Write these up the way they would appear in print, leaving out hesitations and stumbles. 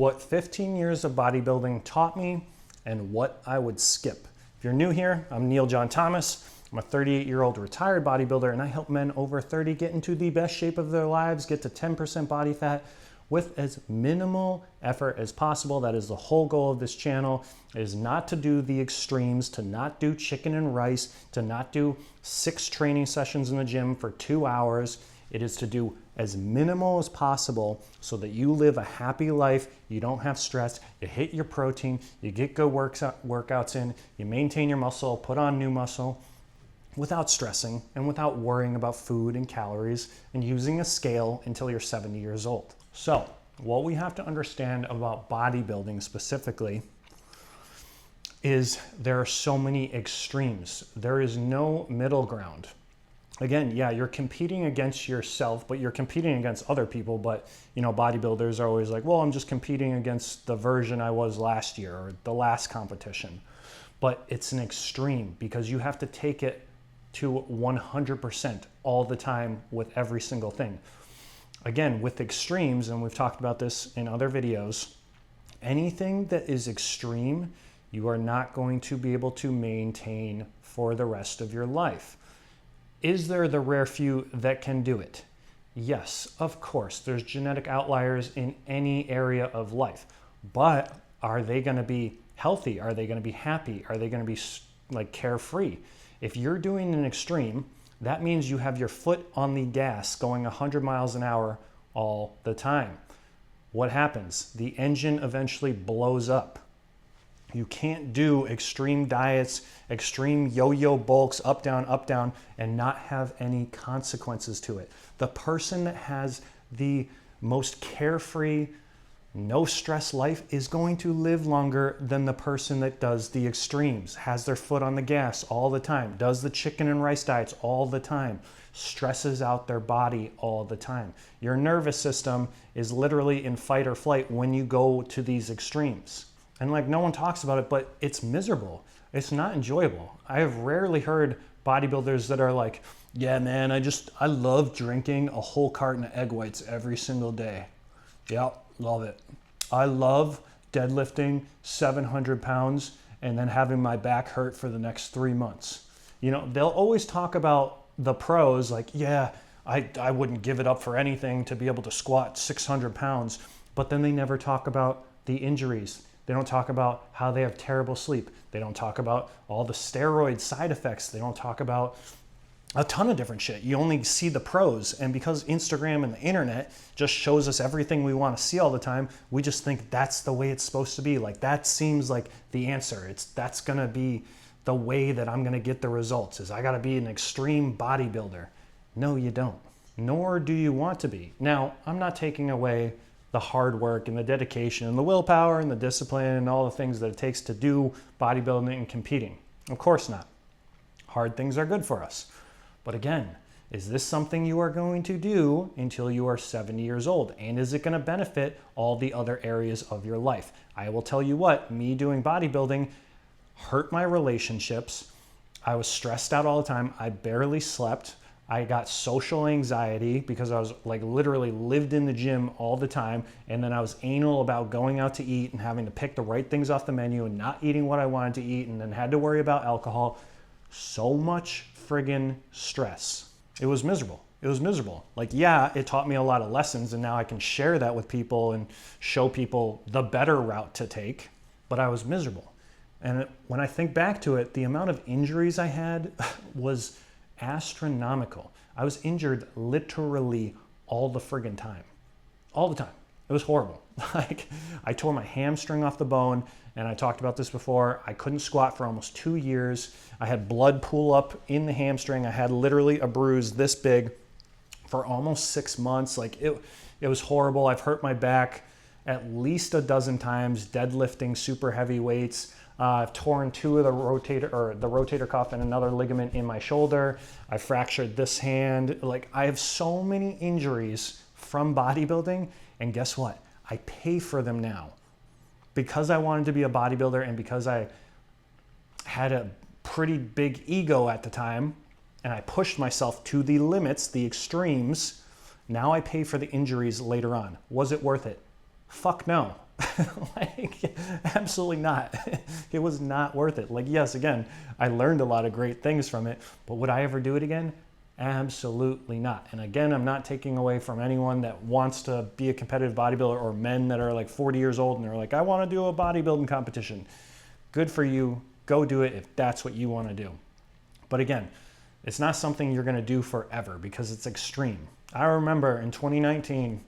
What 15 years of bodybuilding taught me and what I would skip. If you're new here, I'm Neil John Thomas. I'm a 38-year-old retired bodybuilder, and I help men over 30 get into the best shape of their lives, get to 10% body fat with as minimal effort as possible. That is the whole goal of this channel, is not to do the extremes, to not do chicken and rice, to not do 6 training sessions in the gym for 2 hours. It is to do as minimal as possible so that you live a happy life, you don't have stress, you hit your protein, you get good workouts in, you maintain your muscle, put on new muscle without stressing and without worrying about food and calories and using a scale until you're 70 years old. So what we have to understand about bodybuilding specifically is there are so many extremes. There is no middle ground. Again, yeah, you're competing against yourself, but you're competing against other people. But, you know, bodybuilders are always like, well, I'm just competing against the version I was last year or the last competition. But it's an extreme because you have to take it to 100% all the time with every single thing. Again, with extremes, and we've talked about this in other videos, anything that is extreme, you are not going to be able to maintain for the rest of your life. Is there the rare few that can do it? Yes, of course. There's genetic outliers in any area of life. But are they going to be healthy? Are they going to be happy? Are they going to be like carefree? If you're doing an extreme, that means you have your foot on the gas going 100 miles an hour all the time. What happens? The engine eventually blows up. You can't do extreme diets, extreme yo-yo bulks, up, down, and not have any consequences to it. The person that has the most carefree, no stress life is going to live longer than the person that does the extremes, has their foot on the gas all the time, does the chicken and rice diets all the time, stresses out their body all the time. Your nervous system is literally in fight or flight when you go to these extremes. And like, no one talks about it, but it's miserable. It's not enjoyable. I have rarely heard bodybuilders that are like, yeah, man, I love drinking a whole carton of egg whites every single day. Yep, love it. I love deadlifting 700 pounds and then having my back hurt for the next 3 months. You know, they'll always talk about the pros, like, yeah, I wouldn't give it up for anything to be able to squat 600 pounds, but then they never talk about the injuries. They don't talk about how they have terrible sleep. They don't talk about all the steroid side effects. They don't talk about a ton of different shit. You only see the pros. And because Instagram and the internet just shows us everything we want to see all the time, we just think that's the way it's supposed to be. Like, that seems like the answer. That's going to be the way that I'm going to get the results, is I got to be an extreme bodybuilder. No, you don't. Nor do you want to be. Now, I'm not taking away the hard work and the dedication and the willpower and the discipline and all the things that it takes to do bodybuilding and competing. Of course not. Hard things are good for us. But again, is this something you are going to do until you are 70 years old? And is it going to benefit all the other areas of your life? I will tell you what, me doing bodybuilding hurt my relationships. I was stressed out all the time. I barely slept. I got social anxiety because I was like literally lived in the gym all the time. And then I was anal about going out to eat and having to pick the right things off the menu and not eating what I wanted to eat, and then had to worry about alcohol. So much friggin' stress. It was miserable. It was miserable. Like, yeah, it taught me a lot of lessons, and now I can share that with people and show people the better route to take, but I was miserable. And when I think back to it, the amount of injuries I had was astronomical. I was injured literally all the friggin' time. All the time. It was horrible. Like, I tore my hamstring off the bone, and I talked about this before. I couldn't squat for almost 2 years. I had blood pool up in the hamstring. I had literally a bruise this big for almost 6 months. Like, it was horrible. I've hurt my back at least a dozen times deadlifting super heavy weights. I've torn 2 of the rotator cuff and another ligament in my shoulder. I fractured this hand. Like, I have so many injuries from bodybuilding, and guess what? I pay for them now. Because I wanted to be a bodybuilder and because I had a pretty big ego at the time and I pushed myself to the limits, the extremes, now I pay for the injuries later on. Was it worth it? Fuck no. Like, absolutely not. It was not worth it. Like, yes, again, I learned a lot of great things from it, but would I ever do it again? Absolutely not. And again, I'm not taking away from anyone that wants to be a competitive bodybuilder, or men that are like 40 years old and they're like, I want to do a bodybuilding competition. Good for you. Go do it if that's what you want to do. But again, it's not something you're going to do forever because it's extreme. I remember in 2019,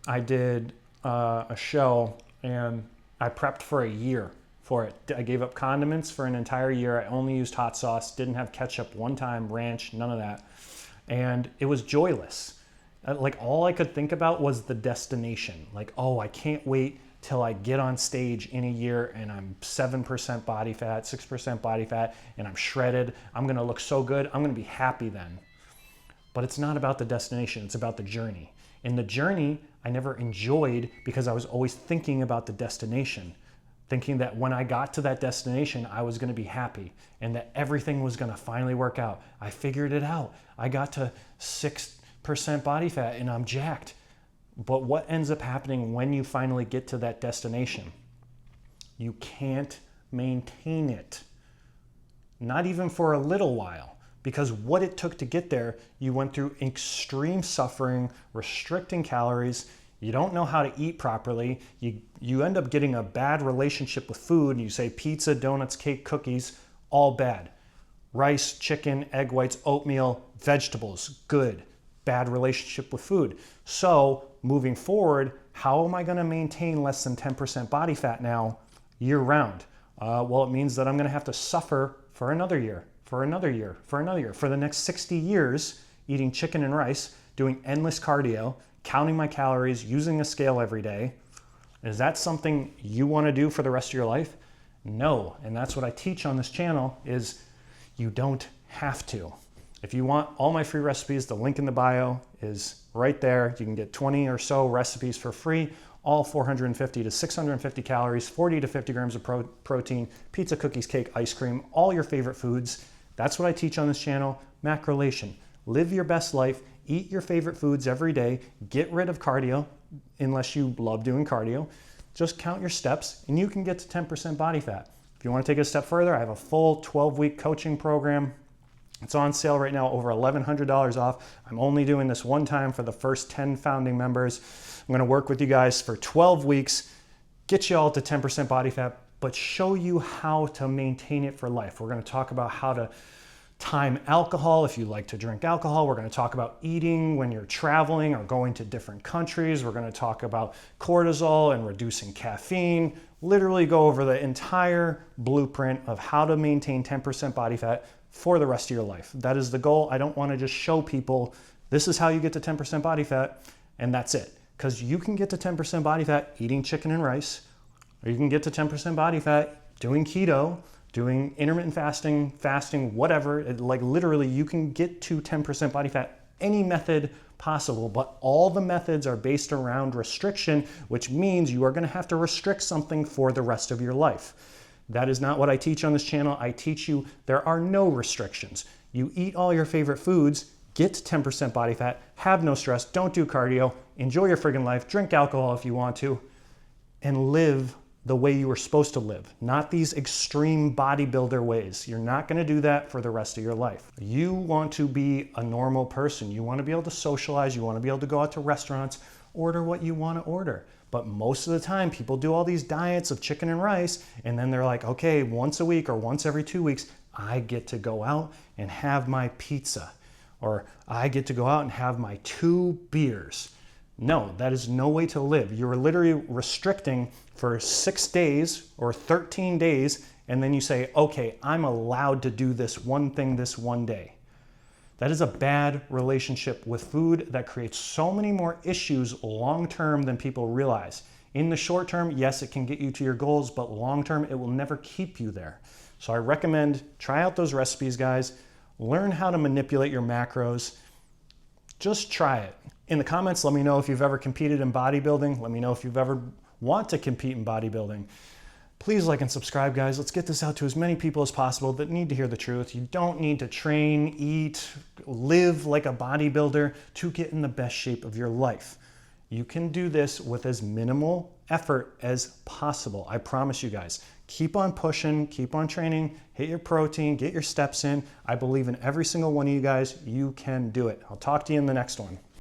I did a show and I prepped for a year for it. I gave up condiments for an entire year. I only used hot sauce, didn't have ketchup one time, ranch, none of that. And it was joyless. Like, all I could think about was the destination. Like, oh, I can't wait till I get on stage in a year and I'm 7% body fat, 6% body fat, and I'm shredded. I'm gonna look so good. I'm gonna be happy then. But it's not about the destination, it's about the journey. In the journey, I never enjoyed because I was always thinking about the destination, thinking that when I got to that destination, I was gonna be happy and that everything was gonna finally work out. I figured it out. I got to 6% body fat and I'm jacked. But what ends up happening when you finally get to that destination? You can't maintain it. Not even for a little while. Because what it took to get there, you went through extreme suffering, restricting calories, you don't know how to eat properly, you end up getting a bad relationship with food, you say pizza, donuts, cake, cookies, all bad. Rice, chicken, egg whites, oatmeal, vegetables, good. Bad relationship with food. So moving forward, how am I gonna maintain less than 10% body fat now year round? Well, it means that I'm gonna have to suffer for another year. For another year, for another year, for the next 60 years, eating chicken and rice, doing endless cardio, counting my calories, using a scale every day. Is that something you want to do for the rest of your life? No, and that's what I teach on this channel is you don't have to. If you want all my free recipes, the link in the bio is right there. You can get 20 or so recipes for free, all 450 to 650 calories, 40 to 50 grams of protein, pizza, cookies, cake, ice cream, all your favorite foods. That's what I teach on this channel, macrolation. Live your best life, eat your favorite foods every day, get rid of cardio, unless you love doing cardio. Just count your steps and you can get to 10% body fat. If you want to take it a step further, I have a full 12-week coaching program. It's on sale right now, over $1,100 off. I'm only doing this one time for the first 10 founding members. I'm gonna work with you guys for 12 weeks, get you all to 10% body fat, but show you how to maintain it for life. We're gonna talk about how to time alcohol if you like to drink alcohol. We're gonna talk about eating when you're traveling or going to different countries. We're gonna talk about cortisol and reducing caffeine. Literally go over the entire blueprint of how to maintain 10% body fat for the rest of your life. That is the goal. I don't wanna just show people this is how you get to 10% body fat and that's it. Because you can get to 10% body fat eating chicken and rice, or you can get to 10% body fat doing keto, doing intermittent fasting, whatever. Like literally you can get to 10% body fat any method possible, but all the methods are based around restriction, which means you are gonna have to restrict something for the rest of your life. That is not what I teach on this channel. I teach you there are no restrictions. You eat all your favorite foods, get to 10% body fat, have no stress, don't do cardio, enjoy your friggin' life, drink alcohol if you want to, and live the way you were supposed to live, not these extreme bodybuilder ways. You're not gonna do that for the rest of your life. You want to be a normal person. You wanna be able to socialize, you wanna be able to go out to restaurants, order what you wanna order. But most of the time, people do all these diets of chicken and rice, and then they're like, okay, once a week or once every 2 weeks, I get to go out and have my pizza, or I get to go out and have my 2 beers. No, that is no way to live. You're literally restricting for 6 days or 13 days, and then you say, okay, I'm allowed to do this one thing this one day. That is a bad relationship with food that creates so many more issues long-term than people realize. In the short term, yes, it can get you to your goals, but long-term, it will never keep you there. So I recommend try out those recipes, guys. Learn how to manipulate your macros. Just try it. In the comments, let me know if you've ever competed in bodybuilding. Let me know if you've ever want to compete in bodybuilding. Please like and subscribe, guys. Let's get this out to as many people as possible that need to hear the truth. You don't need to train, eat, live like a bodybuilder to get in the best shape of your life. You can do this with as minimal effort as possible. I promise you guys. Keep on pushing, keep on training, hit your protein, get your steps in. I believe in every single one of you guys. You can do it. I'll talk to you in the next one.